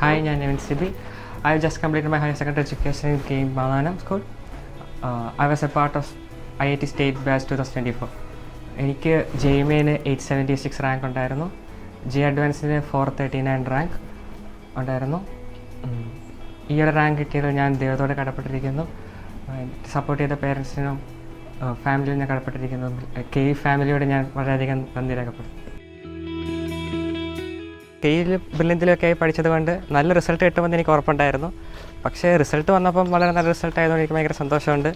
Hi, ഞാൻ Nevin Sibi. I just completed my higher secondary education in K. Malanam School. I was a part of IIT State Batch 2024. എനിക്ക് JMAന് 876 rank ഉണ്ടായിരുന്നു. അഡ്വാൻസിന് 439 rank ഉണ്ടായിരുന്നു. ഈ ഒരു rank കിട്ടിയത് ഞാൻ ദൈവത്തോടെ കടപ്പെട്ടിരിക്കുന്നു. സപ്പോർട്ട് ചെയ്ത പേരൻസിനും ഫാമിലിയും ഞാൻ കടപ്പെട്ടിരിക്കുന്നു. കെ ഫാമിലിയോട് ഞാൻ വളരെയധികം നന്ദി രേഖപ്പെടുത്തുന്നു. കെയിൽ ബ്രില്യൻറ്റിലൊക്കെ പഠിച്ചത് കൊണ്ട് നല്ല റിസൾട്ട് കിട്ടുമെന്ന് എനിക്ക് ഉറപ്പുണ്ടായിരുന്നു. പക്ഷേ റിസൾട്ട് വന്നപ്പം വളരെ നല്ല റിസൾട്ട് ആയതുകൊണ്ട് എനിക്ക് ഭയങ്കര സന്തോഷമുണ്ട്.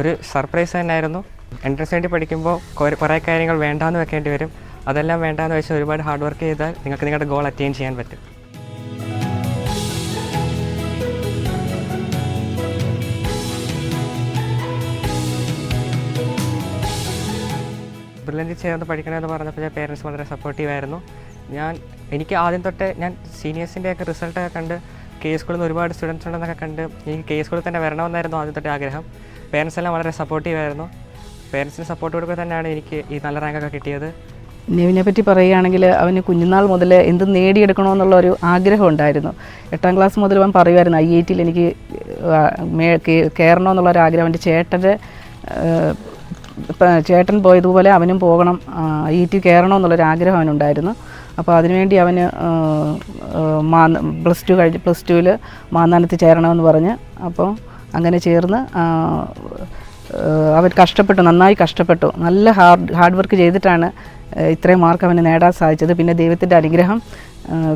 ഒരു സർപ്രൈസ് തന്നെയായിരുന്നു. എൻട്രൻസ് വേണ്ടി പഠിക്കുമ്പോൾ കുറേ കാര്യങ്ങൾ വേണ്ടാന്ന് വെക്കേണ്ടി വരും. അതെല്ലാം വേണ്ടാന്ന് വെച്ചാൽ ഒരുപാട് ഹാർഡ് വർക്ക് ചെയ്താൽ നിങ്ങൾക്ക് നിങ്ങളുടെ ഗോൾ അറ്റൈൻ ചെയ്യാൻ പറ്റും. ബ്രില്യൻറ്റിൽ ചേർന്ന് പഠിക്കണമെന്ന് പറഞ്ഞപ്പോൾ ഞാൻ പേരൻസ് വളരെ സപ്പോർട്ടീവായിരുന്നു. എനിക്ക് ആദ്യം തൊട്ടേ ഞാൻ സീനിയേഴ്സിൻ്റെയൊക്കെ റിസൾട്ടൊക്കെ കണ്ട് കെ സ്കൂളിൽ നിന്ന് ഒരുപാട് സ്റ്റുഡൻസ് ഉണ്ടെന്നൊക്കെ കണ്ട് എനിക്ക് കെ സ്കൂളിൽ തന്നെ വരണമെന്നായിരുന്നു ആദ്യം തൊട്ടേ ആഗ്രഹം. പേരൻസ് എല്ലാം വളരെ സപ്പോർട്ടീവായിരുന്നു. പേരൻസിന് സപ്പോർട്ട് കൊടുക്കുക തന്നെയാണ് എനിക്ക് ഈ നല്ല റാങ്കൊക്കെ കിട്ടിയത്. നെവിനെ പറ്റി പറയുകയാണെങ്കിൽ അവന് കുഞ്ഞുനാൾ മുതൽ എന്ത് നേടിയെടുക്കണമെന്നുള്ള ഒരു ആഗ്രഹം ഉണ്ടായിരുന്നു. 8ാം ക്ലാസ് മുതൽ അവൻ പറയുമായിരുന്നു IITയിൽ എനിക്ക് കയറണമെന്നുള്ളൊരു ആഗ്രഹം. എൻ്റെ ചേട്ടൻ പോയതുപോലെ അവനും പോകണം, IIT കയറണമെന്നുള്ളൊരു ആഗ്രഹം അവനുണ്ടായിരുന്നു. അപ്പോൾ അതിനുവേണ്ടി അവന് +2 കഴിഞ്ഞ് +2ൽ മാന്നാനത്ത് ചേരണമെന്ന് പറഞ്ഞ് അപ്പോൾ അങ്ങനെ ചേർന്ന് അവൻ നന്നായി കഷ്ടപ്പെട്ടു. നല്ല ഹാർഡ് വർക്ക് ചെയ്തിട്ടാണ് ഇത്രയും മാർക്ക് അവന് നേടാൻ സാധിച്ചത്. പിന്നെ ദൈവത്തിൻ്റെ അനുഗ്രഹം,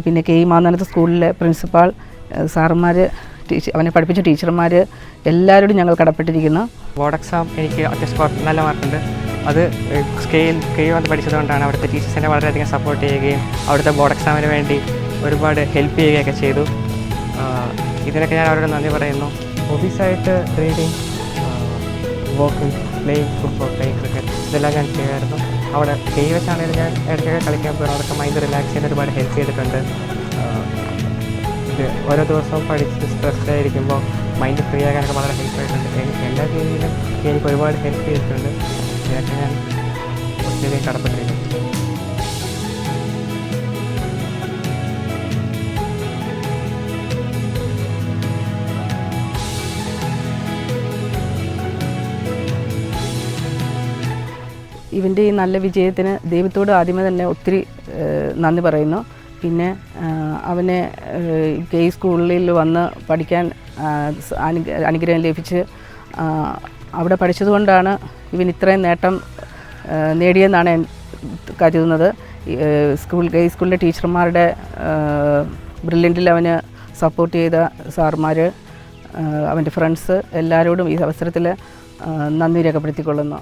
പിന്നെ കെ മാന്നാനത്ത് സ്കൂളിലെ പ്രിൻസിപ്പാൾ, സാറുമാർ, അവനെ പഠിപ്പിച്ച ടീച്ചർമാർ എല്ലാവരോടും ഞങ്ങൾ കടപ്പെട്ടിരിക്കുന്നു. ബോർഡ് എക്സാം എനിക്ക് അത്യാവശ്യം നല്ല മാർക്കുണ്ട്. അത് കെ വന്ന് പഠിച്ചതുകൊണ്ടാണ്. അവിടുത്തെ ടീച്ചേഴ്സ് എന്നെ വളരെയധികം സപ്പോർട്ട് ചെയ്യുകയും അവിടുത്തെ ബോർഡ് എക്സാമിന് വേണ്ടി ഒരുപാട് ഹെൽപ്പ് ചെയ്യുകയൊക്കെ ചെയ്തു. ഇതിനൊക്കെ ഞാൻ അവരോട് നന്ദി പറയുന്നു. ഹോബീസായിട്ട് reading, walking, playing football, playing cricket ഇതെല്ലാം ഞാൻ ചെയ്യുമായിരുന്നു. അവിടെ കെ വെച്ചാണെങ്കിലും ഞാൻ ഇടയ്ക്കൊക്കെ കളിക്കാൻ പോകും. അതൊക്കെ മൈൻഡ് റിലാക്സ് ചെയ്യാൻ ഒരുപാട് ഹെൽപ്പ് ചെയ്തിട്ടുണ്ട്. ഇത് ഓരോ ദിവസവും പഠിച്ച് സ്ട്രെസ്ഡ് ആയിരിക്കുമ്പോൾ മൈൻഡ് ഫ്രീ ആകാനൊക്കെ വളരെ ഹെൽപ്പ് ആയിട്ടുണ്ട്. എല്ലാ രീതിയിലും എനിക്ക് ഒരുപാട് ഹെൽപ്പ് ചെയ്തിട്ടുണ്ട്. ഇതിനൊക്കെ ഞാൻ ഒത്തിരി കടപ്പെട്ടിരിക്കുന്നു. ഇവൻ്റെ ഈ നല്ല വിജയത്തിന് ദൈവത്തോട് ആദ്യമേ തന്നെ ഒത്തിരി നന്ദി പറയുന്നു. പിന്നെ അവനെ കെ സ്കൂളിൽ വന്ന് പഠിക്കാൻ അനുഗ്രഹം ലഭിച്ച് അവിടെ പഠിച്ചതുകൊണ്ടാണ് ഇവൻ ഇത്രയും നേട്ടം നേടിയെന്നാണ് കരുതുന്നത്. കെ സ്കൂളിലെ ടീച്ചർമാരുടെ ബ്രില്യൻറ്റിൽ അവന് സപ്പോർട്ട് ചെയ്ത സാറുമാർ, അവൻ്റെ ഫ്രണ്ട്സ് എല്ലാവരോടും ഈ അവസരത്തിൽ നന്ദി രേഖപ്പെടുത്തിക്കൊള്ളുന്നു.